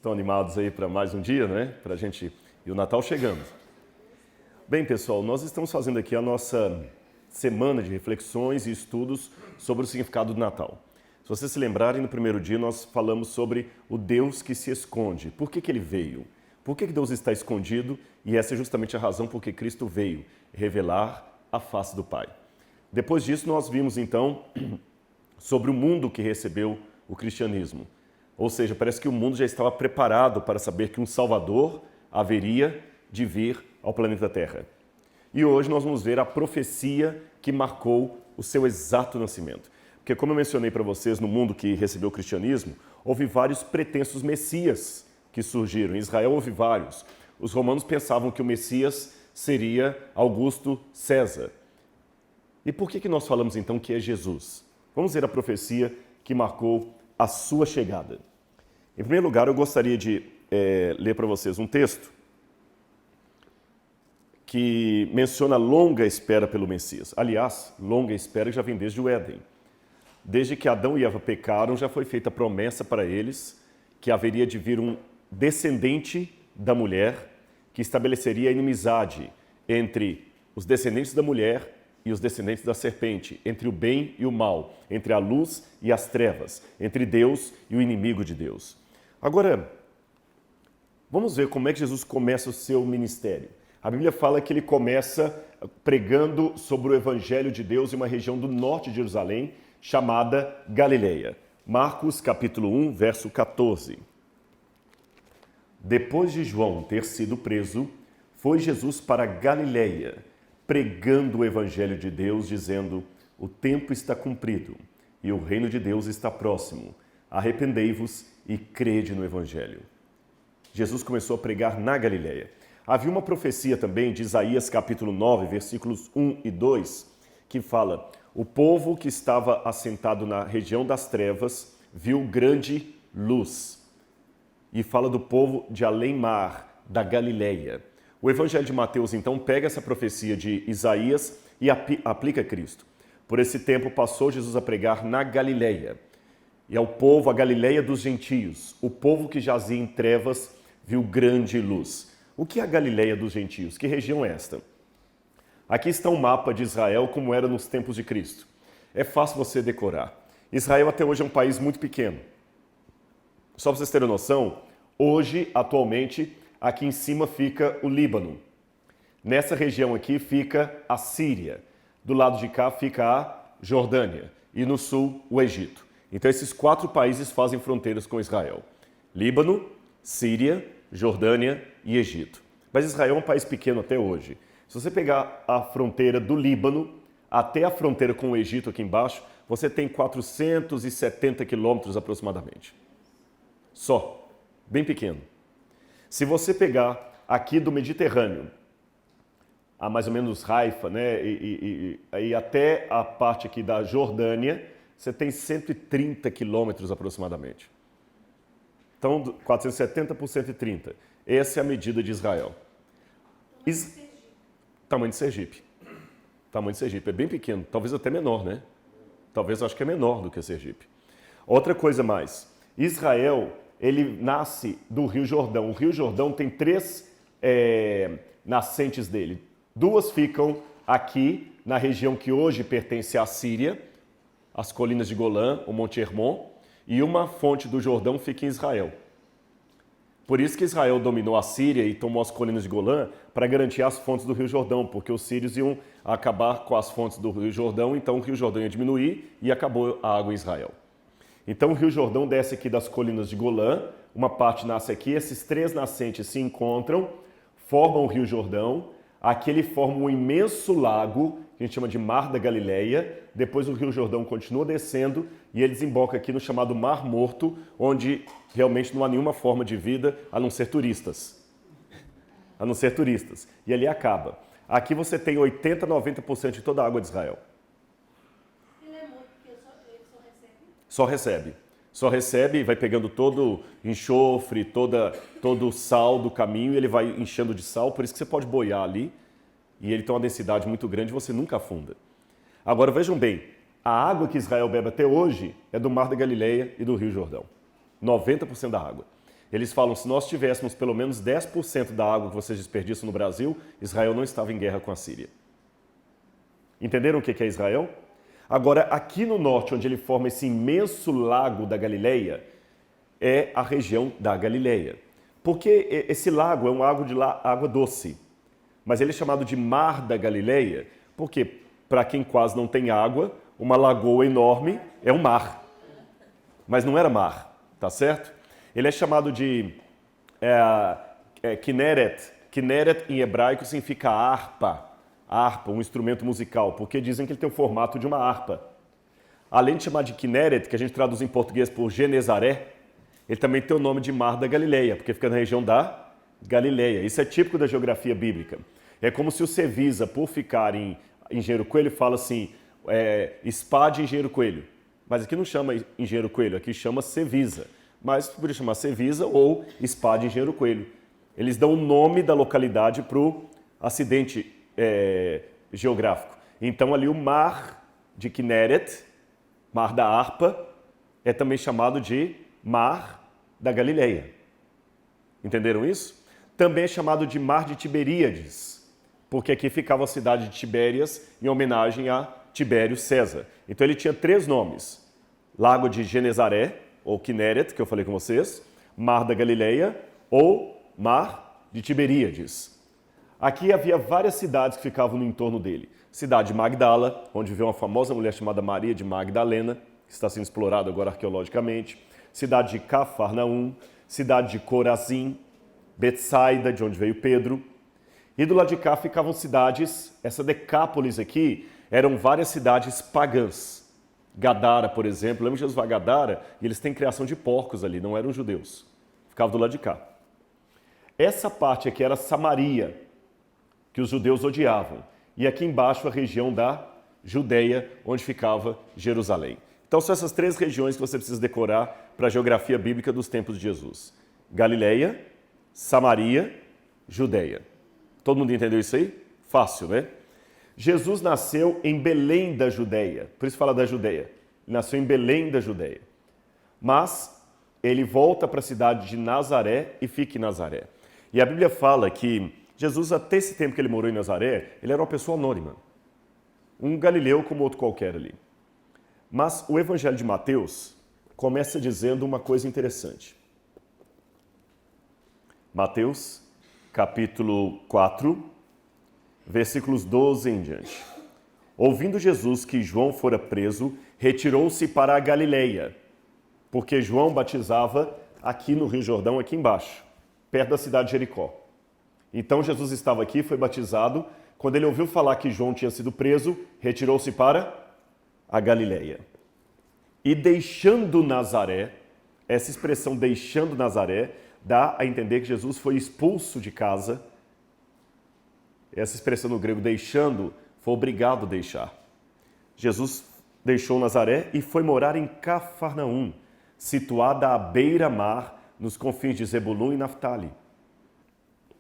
Estão animados aí para mais um dia, né? Para a gente... E o Natal chegando. Bem, pessoal, nós estamos fazendo aqui a nossa semana de reflexões e estudos sobre o significado do Natal. Se vocês se lembrarem, no primeiro dia nós falamos sobre o Deus que se esconde. Por que ele veio? Por que Deus está escondido? E essa é justamente a razão por que Cristo veio, revelar a face do Pai. Depois disso, nós vimos, então, sobre o mundo que recebeu o cristianismo. Ou seja, parece que o mundo já estava preparado para saber que um Salvador haveria de vir ao planeta Terra. E hoje nós vamos ver a profecia que marcou o seu exato nascimento. Porque, como eu mencionei para vocês, no mundo que recebeu o cristianismo, houve vários pretensos messias que surgiram. Em Israel houve vários. Os romanos pensavam que o Messias seria Augusto César. E por que nós falamos então que é Jesus? Vamos ver a profecia que marcou a sua chegada. Em primeiro lugar, eu gostaria de ler para vocês um texto que menciona a longa espera pelo Messias. Aliás, longa espera já vem desde o Éden. Desde que Adão e Eva pecaram, já foi feita a promessa para eles que haveria de vir um descendente da mulher que estabeleceria a inimizade entre os descendentes da mulher e os descendentes da serpente, entre o bem e o mal, entre a luz e as trevas, entre Deus e o inimigo de Deus. Agora, vamos ver como é que Jesus começa o seu ministério. A Bíblia fala que ele começa pregando sobre o Evangelho de Deus em uma região do norte de Jerusalém, chamada Galileia. Marcos, capítulo 1, verso 14. Depois de João ter sido preso, foi Jesus para Galileia, pregando o Evangelho de Deus, dizendo: o tempo está cumprido e o reino de Deus está próximo. Arrependei-vos e crede no Evangelho. Jesus começou a pregar na Galileia. Havia uma profecia também de Isaías capítulo 9, versículos 1 e 2, que fala: o povo que estava assentado na região das trevas viu grande luz. E fala do povo de além-mar, da Galileia. O Evangelho de Mateus, então, pega essa profecia de Isaías e aplica a Cristo. Por esse tempo passou Jesus a pregar na Galileia. E ao povo, a Galileia dos gentios, o povo que jazia em trevas, viu grande luz. O que é a Galileia dos gentios? Que região é esta? Aqui está um mapa de Israel como era nos tempos de Cristo. É fácil você decorar. Israel até hoje é um país muito pequeno. Só para vocês terem noção, hoje, atualmente, aqui em cima fica o Líbano. Nessa região aqui fica a Síria. Do lado de cá fica a Jordânia. E no sul, o Egito. Então, esses 4 países fazem fronteiras com Israel. Líbano, Síria, Jordânia e Egito. Mas Israel é um país pequeno até hoje. Se você pegar a fronteira do Líbano até a fronteira com o Egito aqui embaixo, você tem 470 quilômetros aproximadamente. Só. Bem pequeno. Se você pegar aqui do Mediterrâneo, a mais ou menos Haifa, né, e até a parte aqui da Jordânia, você tem 130 quilômetros aproximadamente. Então, 470 por 130. Essa é a medida de Israel. Tamanho de Sergipe. Tamanho de Sergipe. É bem pequeno. Talvez até menor, né? Talvez, acho que é menor do que Sergipe. Outra coisa mais. Israel, ele nasce do Rio Jordão. O Rio Jordão tem 3 nascentes dele. 2 ficam aqui, na região que hoje pertence à Síria, as colinas de Golã, o Monte Hermon, e uma fonte do Jordão fica em Israel. Por isso que Israel dominou a Síria e tomou as colinas de Golã para garantir as fontes do Rio Jordão, porque os sírios iam acabar com as fontes do Rio Jordão, então o Rio Jordão ia diminuir e acabou a água em Israel. Então o Rio Jordão desce aqui das colinas de Golã, uma parte nasce aqui, esses 3 nascentes se encontram, formam o Rio Jordão, aqui ele forma um imenso lago, que a gente chama de Mar da Galileia, depois o Rio Jordão continua descendo e ele desemboca aqui no chamado Mar Morto, onde realmente não há nenhuma forma de vida a não ser turistas. A não ser turistas. E ali acaba. Aqui você tem 80, 90% de toda a água de Israel. Ele é morto porque ele só recebe? Só recebe. Só recebe e vai pegando todo enxofre, todo o sal do caminho e ele vai enchendo de sal, por isso que você pode boiar ali e ele tem uma densidade muito grande e você nunca afunda. Agora vejam bem, a água que Israel bebe até hoje é do Mar da Galileia e do Rio Jordão. 90% da água. Eles falam, se nós tivéssemos pelo menos 10% da água que vocês desperdiçam no Brasil, Israel não estava em guerra com a Síria. Entenderam o que é Israel? Agora, aqui no norte, onde ele forma esse imenso lago da Galileia, é a região da Galileia. Porque esse lago é um lago de água doce, mas ele é chamado de Mar da Galileia, porque, para quem quase não tem água, uma lagoa enorme é um mar. Mas não era mar, tá certo? Ele é chamado de Kinneret. Kinneret em hebraico significa harpa. Harpa, um instrumento musical, porque dizem que ele tem o formato de uma harpa. Além de chamar de Kinneret, que a gente traduz em português por Genezaré, ele também tem o nome de Mar da Galileia, porque fica na região da Galileia. Isso é típico da geografia bíblica. É como se o Cevisa, por ficar em Engenheiro Coelho, fala assim, Spa de Engenheiro Coelho. Mas aqui não chama Engenheiro Coelho, aqui chama Cevisa. Mas poderia chamar Cevisa ou Spa de Engenheiro Coelho. Eles dão o nome da localidade para o acidente geográfico. Então ali o Mar de Kinneret, Mar da Harpa, é também chamado de Mar da Galileia. Entenderam isso? Também é chamado de Mar de Tiberíades, porque aqui ficava a cidade de Tibérias em homenagem a Tibério César. Então ele tinha 3 nomes: Lago de Genezaré, ou Kinneret, que eu falei com vocês, Mar da Galileia ou Mar de Tiberíades. Aqui havia várias cidades que ficavam no entorno dele. Cidade de Magdala, onde viveu uma famosa mulher chamada Maria de Magdalena, que está sendo explorada agora arqueologicamente. Cidade de Cafarnaum, cidade de Corazim, Betsaida, de onde veio Pedro. E do lado de cá ficavam cidades, essa Decápolis aqui, eram várias cidades pagãs. Gadara, por exemplo, lembra de Jesus vai a Gadara? E eles têm criação de porcos ali, não eram judeus. Ficava do lado de cá. Essa parte aqui era Samaria, que os judeus odiavam. E aqui embaixo a região da Judeia, onde ficava Jerusalém. Então são essas 3 regiões que você precisa decorar para a geografia bíblica dos tempos de Jesus. Galileia, Samaria, Judeia. Todo mundo entendeu isso aí? Fácil, né? Jesus nasceu em Belém da Judeia, por isso fala da Judeia. Ele nasceu em Belém da Judeia. Mas ele volta para a cidade de Nazaré e fica em Nazaré. E a Bíblia fala que Jesus, até esse tempo que ele morou em Nazaré, ele era uma pessoa anônima. Um galileu como outro qualquer ali. Mas o Evangelho de Mateus começa dizendo uma coisa interessante. Mateus, capítulo 4, versículos 12 em diante. Ouvindo Jesus que João fora preso, retirou-se para a Galileia, porque João batizava aqui no Rio Jordão, aqui embaixo, perto da cidade de Jericó. Então Jesus estava aqui, foi batizado. Quando ele ouviu falar que João tinha sido preso, retirou-se para a Galileia. E deixando Nazaré, essa expressão deixando Nazaré, dá a entender que Jesus foi expulso de casa. Essa expressão no grego deixando, foi obrigado a deixar. Jesus deixou Nazaré e foi morar em Cafarnaum, situada à beira-mar, nos confins de Zebulun e Naftali.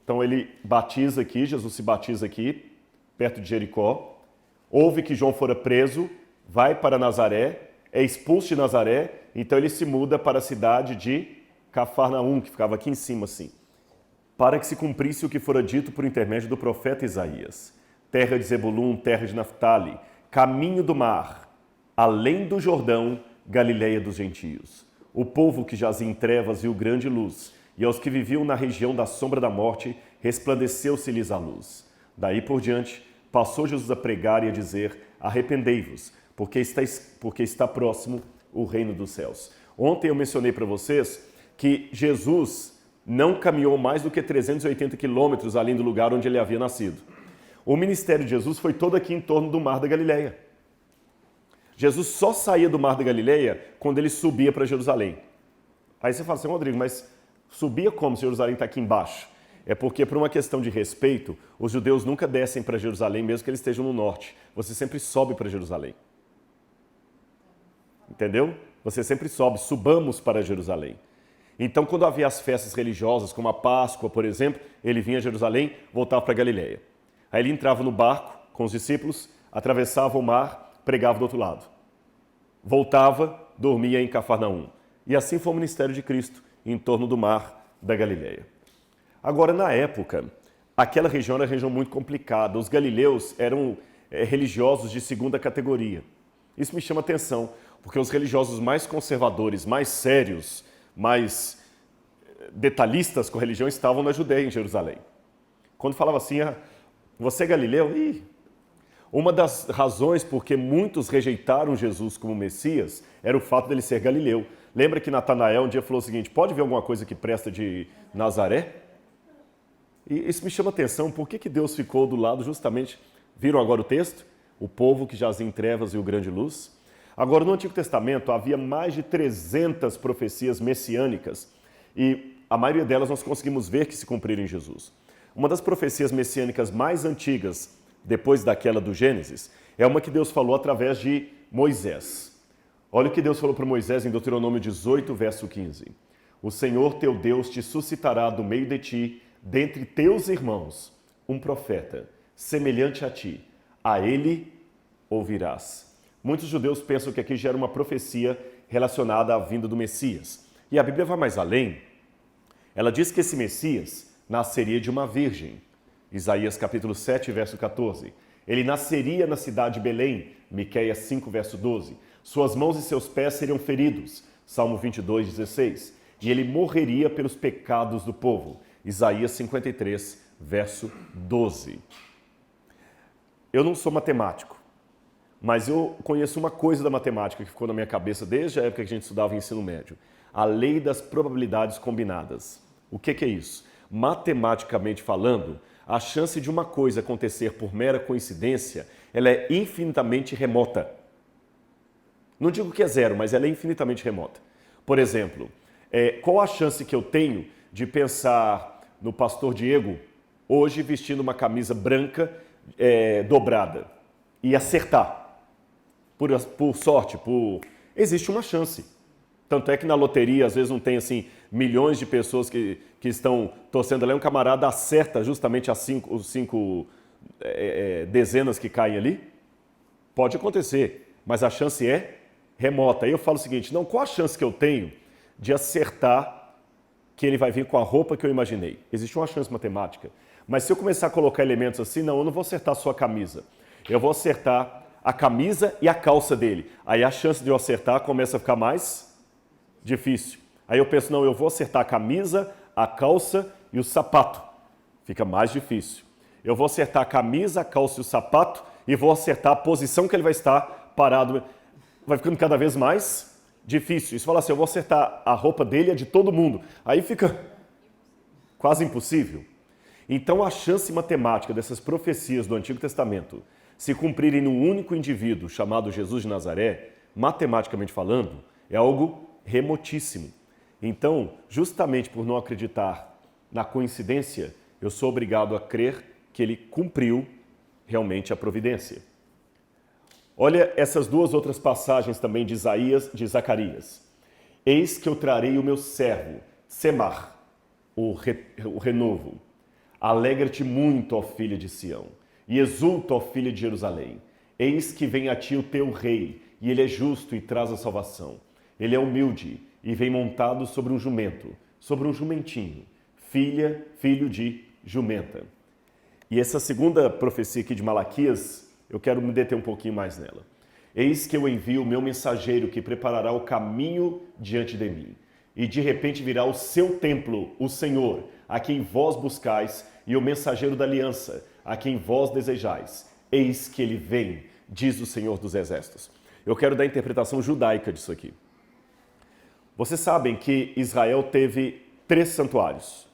Então ele batiza aqui, Jesus se batiza aqui, perto de Jericó. Ouve que João fora preso, vai para Nazaré, é expulso de Nazaré, então ele se muda para a cidade de Cafarnaum, que ficava aqui em cima assim, para que se cumprisse o que fora dito por intermédio do profeta Isaías. Terra de Zebulun, terra de Naftali, caminho do mar, além do Jordão, Galileia dos gentios. O povo que jazia em trevas viu grande luz, e aos que viviam na região da sombra da morte, resplandeceu-se-lhes a luz. Daí por diante, passou Jesus a pregar e a dizer: arrependei-vos, porque está próximo o reino dos céus. Ontem eu mencionei para vocês que Jesus não caminhou mais do que 380 quilômetros além do lugar onde ele havia nascido. O ministério de Jesus foi todo aqui em torno do Mar da Galileia. Jesus só saía do Mar da Galileia quando ele subia para Jerusalém. Aí você fala assim, Rodrigo, mas subia como se Jerusalém está aqui embaixo? É porque, por uma questão de respeito, os judeus nunca descem para Jerusalém, mesmo que eles estejam no norte. Você sempre sobe para Jerusalém. Entendeu? Você sempre sobe, subamos para Jerusalém. Então, quando havia as festas religiosas, como a Páscoa, por exemplo, ele vinha a Jerusalém, voltava para Galileia. Aí ele entrava no barco com os discípulos, atravessava o mar, pregava do outro lado. Voltava, dormia em Cafarnaum. E assim foi o ministério de Cristo, em torno do Mar da Galileia. Agora, na época, aquela região era uma região muito complicada. Os galileus eram religiosos de segunda categoria. Isso me chama atenção, porque os religiosos mais conservadores, mais sérios, mais detalhistas com a religião estavam na Judéia, em Jerusalém. Quando falava assim, você é galileu? Uma das razões por que muitos rejeitaram Jesus como Messias era o fato dele ser galileu. Lembra que Natanael um dia falou o seguinte, pode ver alguma coisa que presta de Nazaré? E isso me chama atenção, por que Deus ficou do lado justamente, viram agora o texto? O povo que jazia em trevas e o grande luz. Agora, no Antigo Testamento havia mais de 300 profecias messiânicas e a maioria delas nós conseguimos ver que se cumpriram em Jesus. Uma das profecias messiânicas mais antigas, depois daquela do Gênesis, é uma que Deus falou através de Moisés. Olha o que Deus falou para Moisés em Deuteronômio 18, verso 15. O Senhor teu Deus te suscitará do meio de ti, dentre teus irmãos, um profeta, semelhante a ti. A ele ouvirás. Muitos judeus pensam que aqui já era uma profecia relacionada à vinda do Messias. E a Bíblia vai mais além. Ela diz que esse Messias nasceria de uma virgem. Isaías capítulo 7, verso 14. Ele nasceria na cidade de Belém. Miqueias 5, verso 12. Suas mãos e seus pés seriam feridos. Salmo 22, 16. E ele morreria pelos pecados do povo. Isaías 53, verso 12. Eu não sou matemático, mas eu conheço uma coisa da matemática que ficou na minha cabeça desde a época que a gente estudava em ensino médio. A lei das probabilidades combinadas. O que é isso? Matematicamente falando, a chance de uma coisa acontecer por mera coincidência, ela é infinitamente remota. Não digo que é zero, mas ela é infinitamente remota. Por exemplo, qual a chance que eu tenho de pensar no pastor Diego hoje vestindo uma camisa branca dobrada e acertar? Por sorte, existe uma chance. Tanto é que na loteria, às vezes, não tem assim milhões de pessoas que estão torcendo ali. Um camarada acerta justamente as cinco dezenas que caem ali. Pode acontecer, mas a chance é remota. Aí eu falo o seguinte, não, qual a chance que eu tenho de acertar que ele vai vir com a roupa que eu imaginei? Existe uma chance matemática. Mas se eu começar a colocar elementos assim, não, eu não vou acertar só a camisa. Eu vou acertar a camisa e a calça dele. Aí a chance de eu acertar começa a ficar mais difícil. Aí eu penso, não, eu vou acertar a camisa, a calça e o sapato. Fica mais difícil. Eu vou acertar a camisa, a calça e o sapato e vou acertar a posição que ele vai estar parado. Vai ficando cada vez mais difícil. Isso fala assim, eu vou acertar a roupa dele e a de todo mundo. Aí fica quase impossível. Então a chance matemática dessas profecias do Antigo Testamento se cumprirem num único indivíduo chamado Jesus de Nazaré, matematicamente falando, é algo remotíssimo. Então, justamente por não acreditar na coincidência, eu sou obrigado a crer que ele cumpriu realmente a providência. Olha essas duas outras passagens também de Isaías, de Zacarias. Eis que eu trarei o meu servo, Semar, o renovo. Alegra-te muito, ó filha de Sião, e exulta, ó filha de Jerusalém. Eis que vem a ti o teu rei, e ele é justo e traz a salvação. Ele é humilde e vem montado sobre um jumento, sobre um jumentinho, filho de jumenta. E essa segunda profecia aqui de Malaquias, eu quero me deter um pouquinho mais nela. Eis que eu envio o meu mensageiro que preparará o caminho diante de mim. E de repente virá o seu templo, o Senhor, a quem vós buscais, e o mensageiro da aliança, a quem vós desejais. Eis que ele vem, diz o Senhor dos Exércitos. Eu quero dar a interpretação judaica disso aqui. Vocês sabem que Israel teve 3 santuários.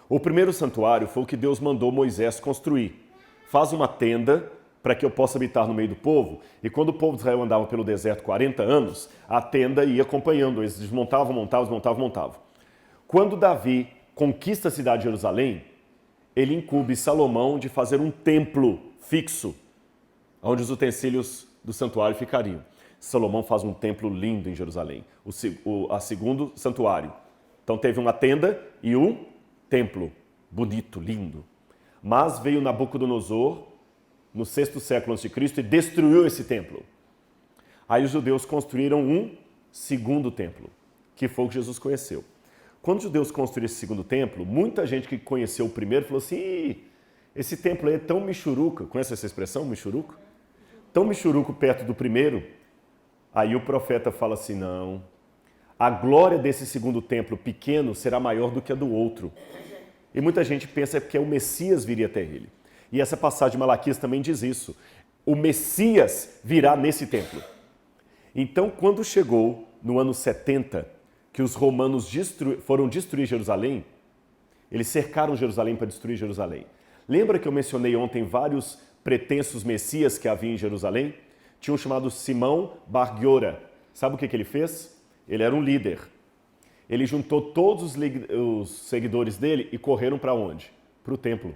O primeiro santuário foi o que Deus mandou Moisés construir. Faz uma tenda para que eu possa habitar no meio do povo. E quando o povo de Israel andava pelo deserto 40 anos, a tenda ia acompanhando. Eles desmontavam. Quando Davi conquista a cidade de Jerusalém, ele incumbe Salomão de fazer um templo fixo, onde os utensílios do santuário ficariam. Salomão faz um templo lindo em Jerusalém, a segundo santuário. Então teve uma tenda e um templo bonito, lindo. Mas veio Nabucodonosor, no 6º século a.C., e destruiu esse templo. Aí os judeus construíram um segundo templo, que foi o que Jesus conheceu. Quando os judeus construíram esse segundo templo, muita gente que conheceu o primeiro falou assim, "Ih, esse templo aí é tão michuruca." Conhece essa expressão, michuruca? Tão michuruco perto do primeiro. Aí o profeta fala assim, não, a glória desse segundo templo pequeno será maior do que a do outro. E muita gente pensa que o Messias viria até ele. E essa passagem de Malaquias também diz isso. O Messias virá nesse templo. Então, quando chegou no ano 70, que os romanos foram destruir Jerusalém, eles cercaram Jerusalém para destruir Jerusalém. Lembra que eu mencionei ontem vários pretensos messias que havia em Jerusalém? Tinha um chamado Simão Bar Giora. Sabe o que ele fez? Ele era um líder. Ele juntou todos os seguidores dele e correram para onde? Para o templo.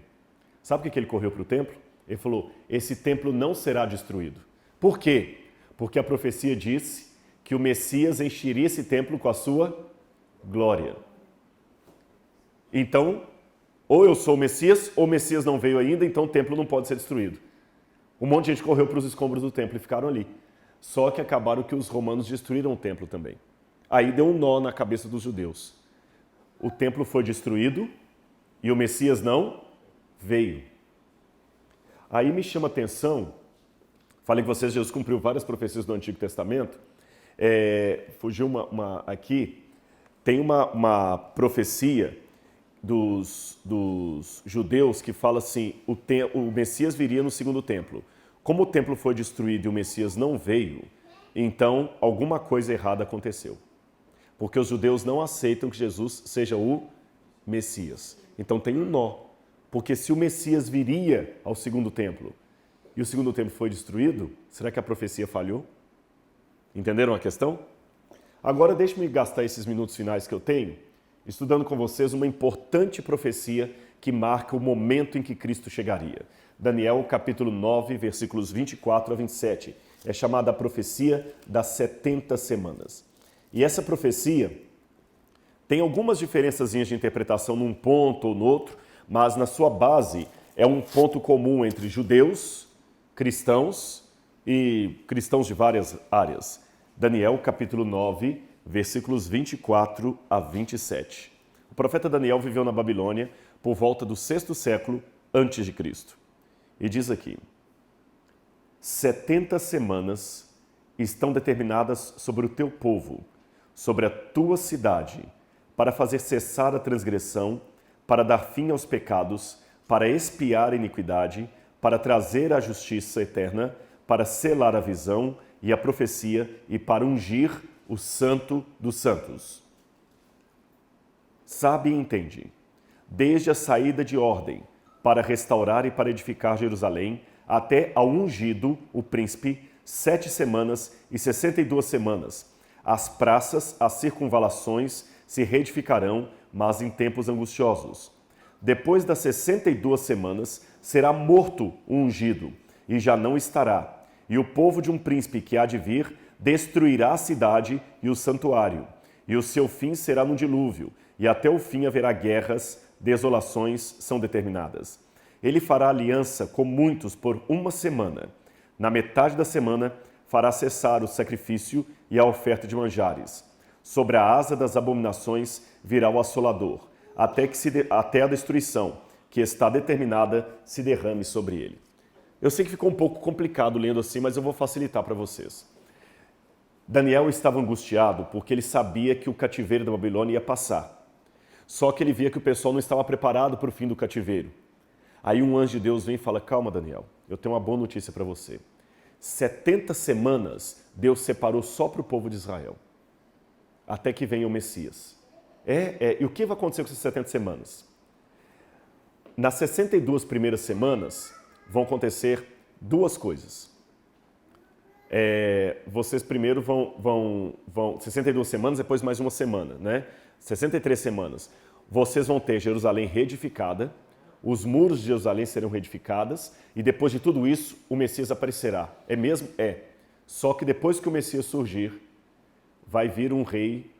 Sabe o que ele correu para o templo? Ele falou, esse templo não será destruído. Por quê? Porque a profecia disse que o Messias encheria esse templo com a sua glória. Então, ou eu sou o Messias, ou o Messias não veio ainda, então o templo não pode ser destruído. Um monte de gente correu para os escombros do templo e ficaram ali. Só que acabaram que os romanos destruíram o templo também. Aí deu um nó na cabeça dos judeus. O templo foi destruído e o Messias não veio. Aí me chama a atenção, falei que vocês, Jesus cumpriu várias profecias do Antigo Testamento, fugiu uma aqui, tem uma profecia dos judeus que fala assim, o Messias viria no segundo templo. Como o templo foi destruído e o Messias não veio, então alguma coisa errada aconteceu. Porque os judeus não aceitam que Jesus seja o Messias. Então tem um nó. Porque se o Messias viria ao segundo templo e o segundo templo foi destruído, será que a profecia falhou? Entenderam a questão? Agora deixe-me gastar esses minutos finais que eu tenho estudando com vocês uma importante profecia que marca o momento em que Cristo chegaria. Daniel, capítulo 9, versículos 24 a 27. É chamada a profecia das 70 semanas. E essa profecia tem algumas diferençazinhas de interpretação num ponto ou no outro, mas na sua base é um ponto comum entre judeus, cristãos e cristãos de várias áreas. Daniel, capítulo 9, versículos 24 a 27. O profeta Daniel viveu na Babilônia por volta do 6º século antes de Cristo. E diz aqui, 70 semanas estão determinadas sobre o teu povo, sobre a tua cidade, para fazer cessar a transgressão, para dar fim aos pecados, para expiar a iniquidade, para trazer a justiça eterna, para selar a visão e a profecia e para ungir o santo dos santos. Sabe e entende, desde a saída de ordem para restaurar e para edificar Jerusalém, até ao ungido, o príncipe, 7 semanas e 62 semanas. As praças, as circunvalações se reedificarão, mas em tempos angustiosos. Depois das 62 semanas, será morto o ungido, e já não estará. E o povo de um príncipe que há de vir destruirá a cidade e o santuário. E o seu fim será no dilúvio, e até o fim haverá guerras, desolações são determinadas. Ele fará aliança com muitos por 1 semana. Na metade da semana, fará cessar o sacrifício e a oferta de manjares. Sobre a asa das abominações virá o assolador, até a destruição, que está determinada, se derrame sobre ele. Eu sei que ficou um pouco complicado lendo assim, mas eu vou facilitar para vocês. Daniel estava angustiado porque ele sabia que o cativeiro da Babilônia ia passar. Só que ele via que o pessoal não estava preparado para o fim do cativeiro. Aí um anjo de Deus vem e fala, calma Daniel, eu tenho uma boa notícia para você. 70 semanas Deus separou só para o povo de Israel, até que venha o Messias. E o que vai acontecer com essas 70 semanas? Nas 62 primeiras semanas vão acontecer duas coisas. Vocês primeiro vão 62 semanas, depois mais uma semana, né? 63 semanas. Vocês vão ter Jerusalém reedificada, os muros de Jerusalém serão reedificados e depois de tudo isso, o Messias aparecerá. É mesmo? É. Só que depois que o Messias surgir, vai vir um rei,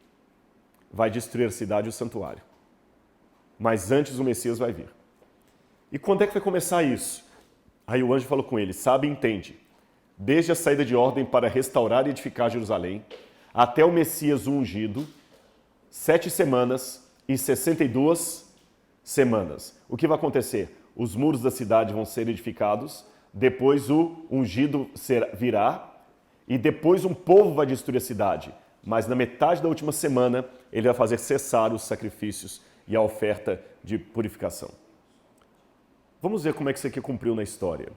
vai destruir a cidade e o santuário. Mas antes o Messias vai vir. E quando é que vai começar isso? Aí o anjo falou com ele, sabe e entende, desde a saída de ordem para restaurar e edificar Jerusalém, até o Messias ungido, 7 semanas e 62 semanas. O que vai acontecer? Os muros da cidade vão ser edificados, depois o ungido virá, e depois um povo vai destruir a cidade. Mas na metade da última semana, ele vai fazer cessar os sacrifícios e a oferta de purificação. Vamos ver como é que isso aqui cumpriu na história.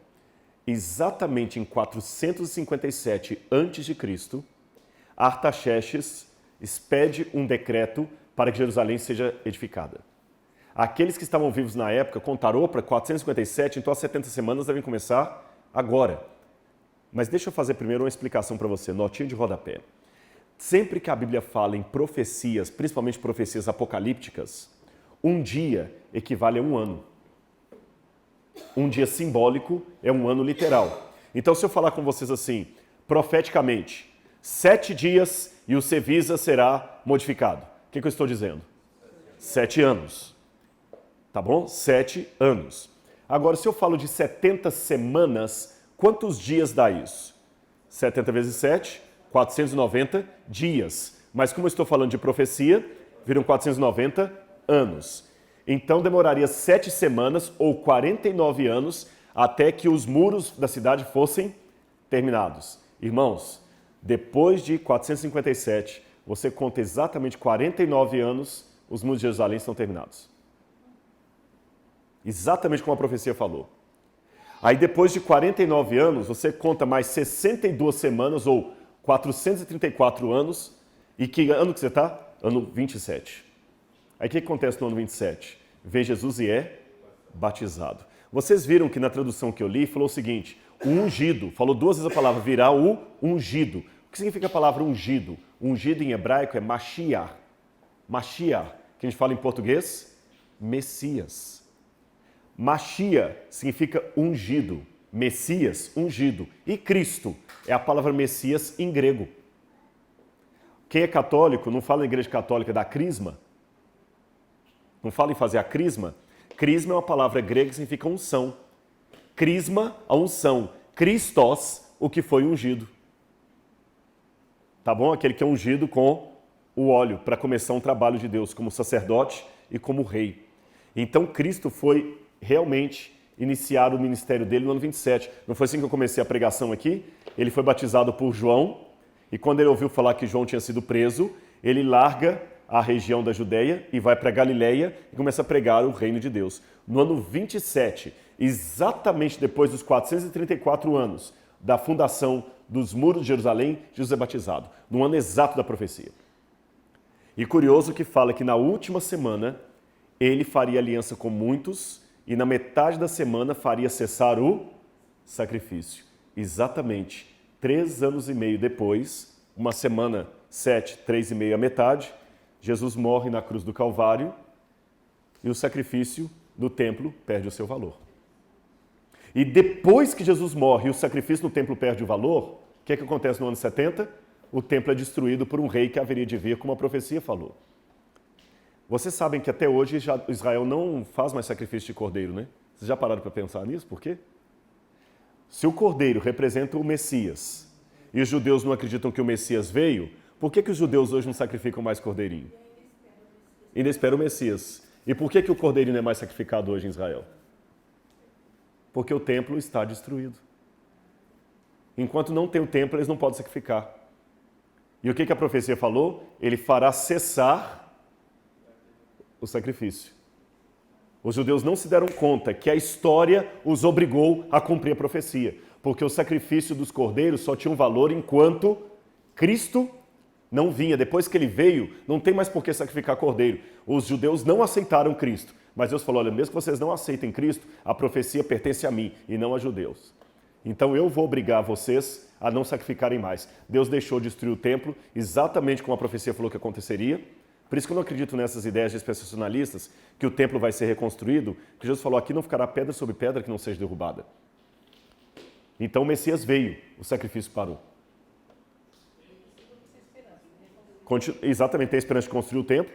Exatamente em 457 a.C., Artaxerxes expede um decreto para que Jerusalém seja edificada. Aqueles que estavam vivos na época contaram para 457, então as 70 semanas devem começar agora. Mas deixa eu fazer primeiro uma explicação para você, notinha de rodapé. Sempre que a Bíblia fala em profecias, principalmente profecias apocalípticas, um dia equivale a um ano. Um dia simbólico é um ano literal. Então, se eu falar com vocês assim, profeticamente, 7 dias e o Cevisa será modificado. O que eu estou dizendo? 7 anos. Tá bom? 7 anos. Agora, se eu falo de 70 semanas, quantos dias dá isso? 70 vezes 7, 490 dias. Mas como eu estou falando de profecia, viram 490 anos. Então demoraria 7 semanas ou 49 anos até que os muros da cidade fossem terminados. Irmãos, depois de 457, você conta exatamente 49 anos, os muros de Jerusalém estão terminados. Exatamente como a profecia falou. Aí depois de 49 anos, você conta mais 62 semanas ou 434 anos. E que ano que você está? Ano 27. Aí o que acontece no ano 27? Vem Jesus e é batizado. Vocês viram que na tradução que eu li falou o seguinte, o ungido, falou 2 vezes a palavra, virá o ungido. O que significa a palavra ungido? Ungido em hebraico é Mashiach. Mashiach, que a gente fala em português, Messias. Mashiach significa ungido, Messias, ungido. E Cristo é a palavra Messias em grego. Quem é católico não fala na igreja católica da crisma? Não fala em fazer a crisma? Crisma é uma palavra grega que significa unção. Crisma, a unção. Christos, o que foi ungido. Tá bom? Aquele que é ungido com o óleo para começar um trabalho de Deus como sacerdote e como rei. Então Cristo foi realmente iniciar o ministério dele no ano 27. Não foi assim que eu comecei a pregação aqui? Ele foi batizado por João e quando ele ouviu falar que João tinha sido preso, ele larga a região da Judeia e vai para Galileia e começa a pregar o reino de Deus. No ano 27, exatamente depois dos 434 anos da fundação dos muros de Jerusalém, Jesus é batizado, no ano exato da profecia. E curioso que fala que na última semana ele faria aliança com muitos e na metade da semana faria cessar o sacrifício. Exatamente 3 anos e meio depois, uma semana, 7, 3 e meio a metade, Jesus morre na cruz do Calvário e o sacrifício do templo perde o seu valor. E depois que Jesus morre e o sacrifício no templo perde o valor, o que acontece no ano 70? O templo é destruído por um rei que haveria de vir, como a profecia falou. Vocês sabem que até hoje Israel não faz mais sacrifício de cordeiro, né? Vocês já pararam para pensar nisso? Por quê? Se o cordeiro representa o Messias e os judeus não acreditam que o Messias veio, por que os judeus hoje não sacrificam mais cordeirinho? Ainda esperam o Messias. E por que o cordeirinho não é mais sacrificado hoje em Israel? Porque o templo está destruído. Enquanto não tem o templo, eles não podem sacrificar. E o que a profecia falou? Ele fará cessar o sacrifício. Os judeus não se deram conta que a história os obrigou a cumprir a profecia. Porque o sacrifício dos cordeiros só tinha um valor enquanto Cristo não vinha. Depois que ele veio, não tem mais por que sacrificar cordeiro. Os judeus não aceitaram Cristo. Mas Deus falou, olha, mesmo que vocês não aceitem Cristo, a profecia pertence a mim e não a judeus. Então eu vou obrigar vocês a não sacrificarem mais. Deus deixou de destruir o templo, exatamente como a profecia falou que aconteceria. Por isso que eu não acredito nessas ideias dispensacionalistas, que o templo vai ser reconstruído, que Jesus falou, aqui não ficará pedra sobre pedra que não seja derrubada. Então o Messias veio, o sacrifício parou. Exatamente, tem a esperança de construir o templo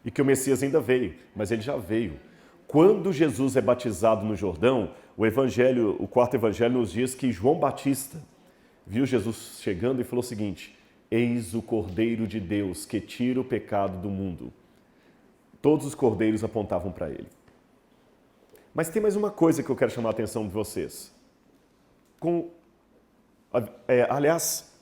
e que o Messias ainda veio, mas ele já veio. Quando Jesus é batizado no Jordão, o quarto evangelho nos diz que João Batista viu Jesus chegando e falou o seguinte, eis o Cordeiro de Deus que tira o pecado do mundo. Todos os cordeiros apontavam para ele. Mas tem mais uma coisa que eu quero chamar a atenção de vocês. Aliás,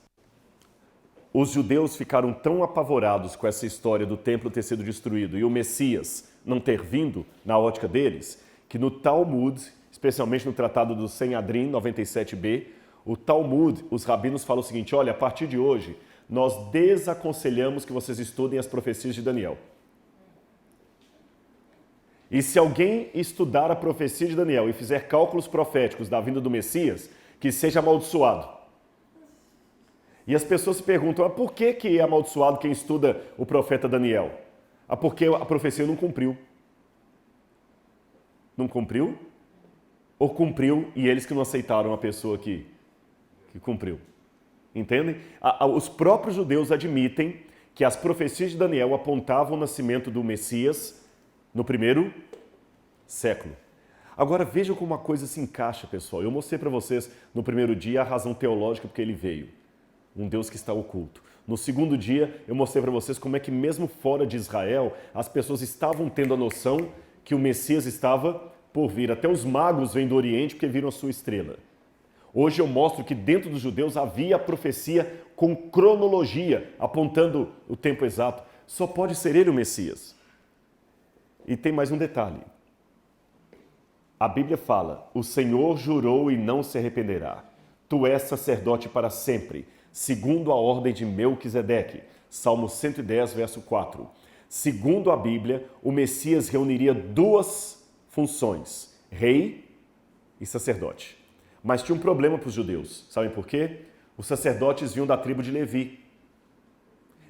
os judeus ficaram tão apavorados com essa história do templo ter sido destruído e o Messias não ter vindo, na ótica deles, que no Talmud, especialmente no Tratado do Sanhedrin 97b, o Talmud, os rabinos falam o seguinte: olha, a partir de hoje, nós desaconselhamos que vocês estudem as profecias de Daniel. E se alguém estudar a profecia de Daniel e fizer cálculos proféticos da vinda do Messias, que seja amaldiçoado. E as pessoas se perguntam, por que é amaldiçoado quem estuda o profeta Daniel? Porque a profecia não cumpriu. Não cumpriu? Ou cumpriu e eles que não aceitaram a pessoa que cumpriu? Entendem? Os próprios judeus admitem que as profecias de Daniel apontavam o nascimento do Messias no primeiro século. Agora vejam como uma coisa se encaixa, pessoal. Eu mostrei para vocês no primeiro dia a razão teológica porque ele veio. Um Deus que está oculto. No segundo dia, eu mostrei para vocês como é que mesmo fora de Israel, as pessoas estavam tendo a noção que o Messias estava por vir. Até os magos vêm do Oriente porque viram a sua estrela. Hoje eu mostro que dentro dos judeus havia a profecia com cronologia, apontando o tempo exato. Só pode ser ele o Messias. E tem mais um detalhe. A Bíblia fala, o Senhor jurou e não se arrependerá. Tu és sacerdote para sempre, segundo a ordem de Melquisedeque. Salmo 110, verso 4. Segundo a Bíblia, o Messias reuniria duas funções, rei e sacerdote. Mas tinha um problema para os judeus. Sabem por quê? Os sacerdotes vinham da tribo de Levi.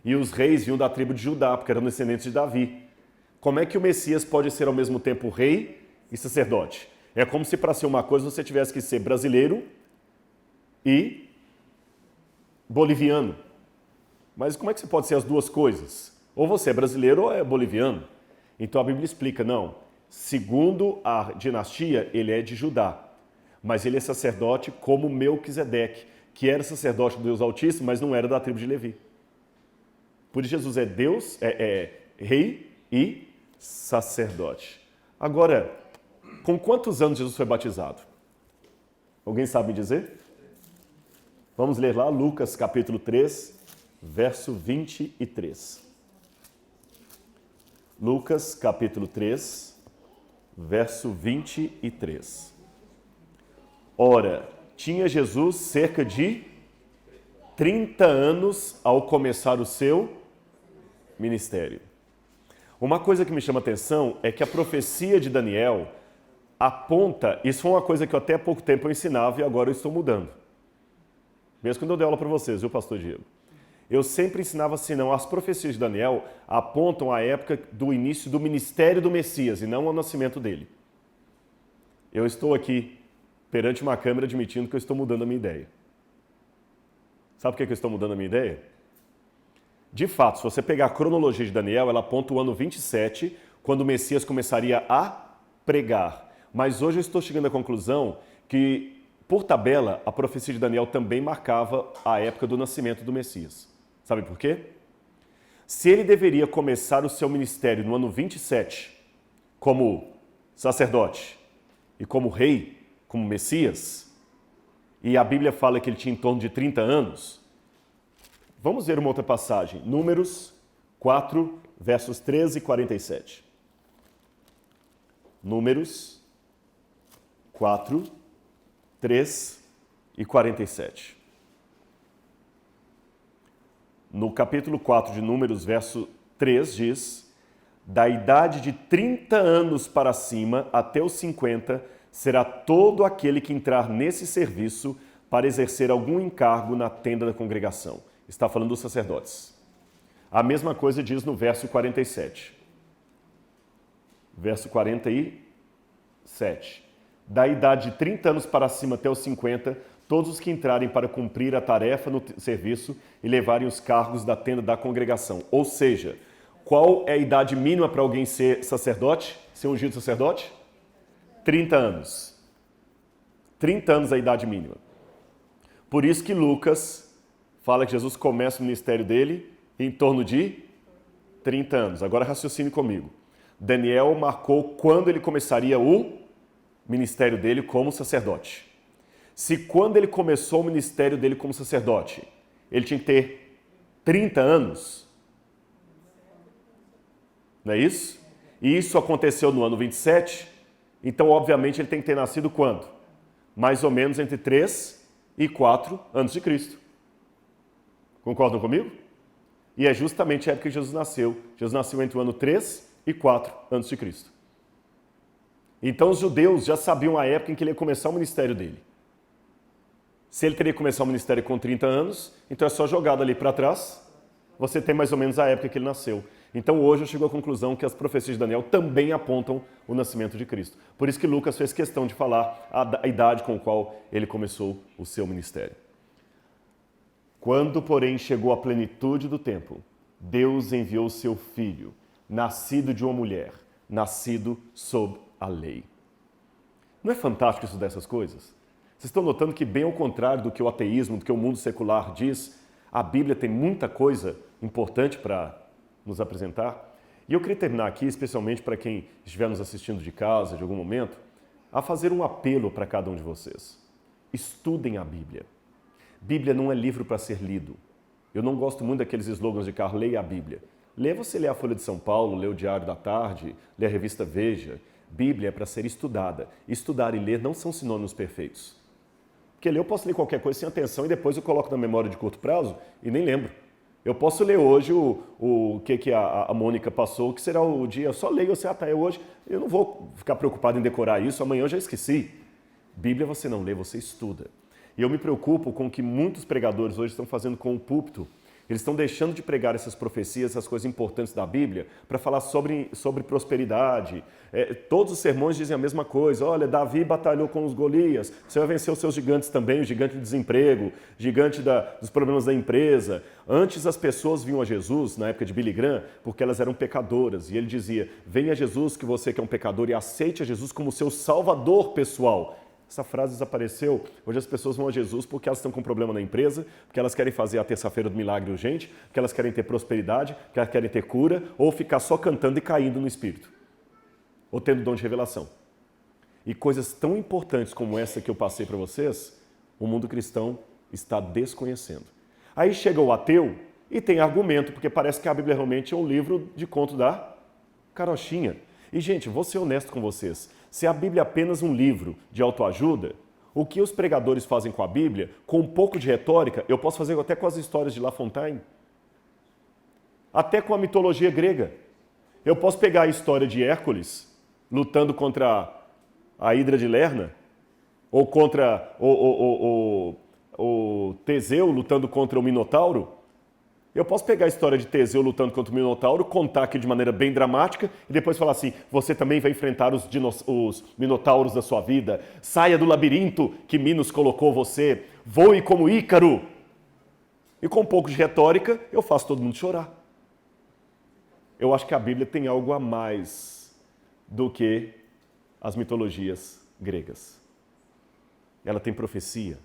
E os reis vinham da tribo de Judá, porque eram descendentes de Davi. Como é que o Messias pode ser ao mesmo tempo rei e sacerdote? É como se para ser uma coisa você tivesse que ser brasileiro e boliviano. Mas como é que você pode ser as duas coisas? Ou você é brasileiro ou é boliviano. Então a Bíblia explica, não. Segundo a dinastia, ele é de Judá. Mas ele é sacerdote como Melquisedeque, que era sacerdote do Deus Altíssimo, mas não era da tribo de Levi. Por isso Jesus é Deus, rei e sacerdote. Agora, com quantos anos Jesus foi batizado? Alguém sabe me dizer? Vamos ler lá Lucas capítulo 3, verso 23. Lucas capítulo 3, verso 23. Ora, tinha Jesus cerca de 30 anos ao começar o seu ministério. Uma coisa que me chama a atenção é que a profecia de Daniel aponta, isso foi uma coisa que eu até há pouco tempo eu ensinava e agora eu estou mudando. Mesmo quando eu dei aula para vocês, viu, pastor Diego? Eu sempre ensinava assim, não, as profecias de Daniel apontam a época do início do ministério do Messias e não ao nascimento dele. Eu estou aqui perante uma câmera admitindo que eu estou mudando a minha ideia. Sabe por que eu estou mudando a minha ideia? De fato, se você pegar a cronologia de Daniel, ela aponta o ano 27, quando o Messias começaria a pregar. Mas hoje eu estou chegando à conclusão que, por tabela, a profecia de Daniel também marcava a época do nascimento do Messias. Sabe por quê? Se ele deveria começar o seu ministério no ano 27, como sacerdote e como rei, como Messias, e a Bíblia fala que ele tinha em torno de 30 anos, vamos ver uma outra passagem. Números 4, versos 13 e 47. Números 4, 3 e 47. No capítulo 4 de Números, verso 3, diz: da idade de 30 anos para cima até os 50, será todo aquele que entrar nesse serviço para exercer algum encargo na tenda da congregação. Está falando dos sacerdotes. A mesma coisa diz no verso 47. Verso 47. Da idade de 30 anos para cima até os 50, todos os que entrarem para cumprir a tarefa no serviço e levarem os cargos da tenda da congregação. Ou seja, qual é a idade mínima para alguém ser sacerdote, ser ungido sacerdote? 30 anos. 30 anos é a idade mínima. Por isso que Lucas fala que Jesus começa o ministério dele em torno de 30 anos. Agora raciocine comigo. Daniel marcou quando ele começaria o ministério dele como sacerdote. Se quando ele começou o ministério dele como sacerdote, ele tinha que ter 30 anos, não é isso? E isso aconteceu no ano 27, então obviamente ele tem que ter nascido quando? Mais ou menos entre 3 e 4 anos de Cristo. Concordam comigo? E é justamente a época que Jesus nasceu. Jesus nasceu entre o ano 3 e 4 antes de Cristo. Então os judeus já sabiam a época em que ele ia começar o ministério dele. Se ele teria que começar o ministério com 30 anos, então é só jogado ali para trás, você tem mais ou menos a época que ele nasceu. Então hoje eu chego à conclusão que as profecias de Daniel também apontam o nascimento de Cristo. Por isso que Lucas fez questão de falar a idade com a qual ele começou o seu ministério. Quando, porém, chegou a plenitude do tempo, Deus enviou seu filho, nascido de uma mulher, nascido sob a lei. Não é fantástico estudar essas coisas? Vocês estão notando que, bem ao contrário do que o ateísmo, do que o mundo secular diz, a Bíblia tem muita coisa importante para nos apresentar? E eu queria terminar aqui, especialmente para quem estiver nos assistindo de casa, de algum momento, a fazer um apelo para cada um de vocês. Estudem a Bíblia. Bíblia não é livro para ser lido. Eu não gosto muito daqueles slogans de carro, leia a Bíblia. Você lê a Folha de São Paulo, lê o Diário da Tarde, lê a revista Veja. Bíblia é para ser estudada. Estudar e ler não são sinônimos perfeitos. Porque ler eu posso ler qualquer coisa sem atenção e depois eu coloco na memória de curto prazo e nem lembro. Eu posso ler hoje o que a Mônica passou, que será o dia, eu só leio, é hoje, eu não vou ficar preocupado em decorar isso, amanhã eu já esqueci. Bíblia você não lê, você estuda. E eu me preocupo com o que muitos pregadores hoje estão fazendo com o púlpito. Eles estão deixando de pregar essas profecias, essas coisas importantes da Bíblia, para falar sobre prosperidade. Todos os sermões dizem a mesma coisa. Olha, Davi batalhou com os Golias, você vai vencer os seus gigantes também, o gigante do desemprego, o gigante dos problemas da empresa. Antes as pessoas vinham a Jesus, na época de Billy Graham, porque elas eram pecadoras. E ele dizia, venha a Jesus que você que é um pecador e aceite a Jesus como seu salvador pessoal. Essa frase desapareceu. Hoje as pessoas vão a Jesus porque elas estão com problema na empresa, porque elas querem fazer a terça-feira do milagre urgente, porque elas querem ter prosperidade, porque elas querem ter cura, ou ficar só cantando e caindo no Espírito, ou tendo dom de revelação. E coisas tão importantes como essa que eu passei para vocês, o mundo cristão está desconhecendo. Aí chega o ateu e tem argumento, porque parece que a Bíblia realmente é um livro de conto da carochinha. E, gente, vou ser honesto com vocês. Se a Bíblia é apenas um livro de autoajuda, o que os pregadores fazem com a Bíblia, com um pouco de retórica, eu posso fazer até com as histórias de La Fontaine, até com a mitologia grega. Eu posso pegar a história de Hércules lutando contra a Hidra de Lerna, ou contra o Teseu lutando contra o Minotauro. Eu posso pegar a história de Teseu lutando contra o Minotauro, contar aqui de maneira bem dramática e depois falar assim, você também vai enfrentar os Minotauros da sua vida, saia do labirinto que Minos colocou você, voe como Ícaro. E com um pouco de retórica, eu faço todo mundo chorar. Eu acho que a Bíblia tem algo a mais do que as mitologias gregas. Ela tem profecia,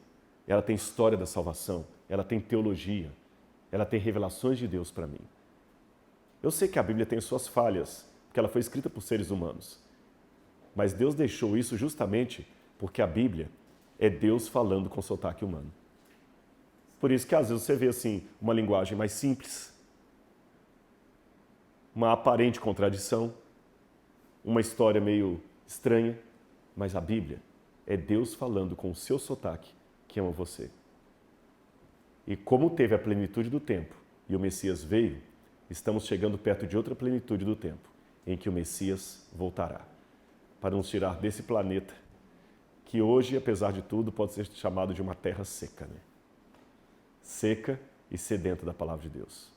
ela tem história da salvação, ela tem teologia. Ela tem revelações de Deus para mim. Eu sei que a Bíblia tem suas falhas, porque ela foi escrita por seres humanos. Mas Deus deixou isso justamente porque a Bíblia é Deus falando com sotaque humano. Por isso que às vezes você vê assim, uma linguagem mais simples, uma aparente contradição, uma história meio estranha, mas a Bíblia é Deus falando com o seu sotaque que ama você. E como teve a plenitude do tempo e o Messias veio, estamos chegando perto de outra plenitude do tempo, em que o Messias voltará, para nos tirar desse planeta, que hoje, apesar de tudo, pode ser chamado de uma terra seca, né? Seca e sedenta da palavra de Deus.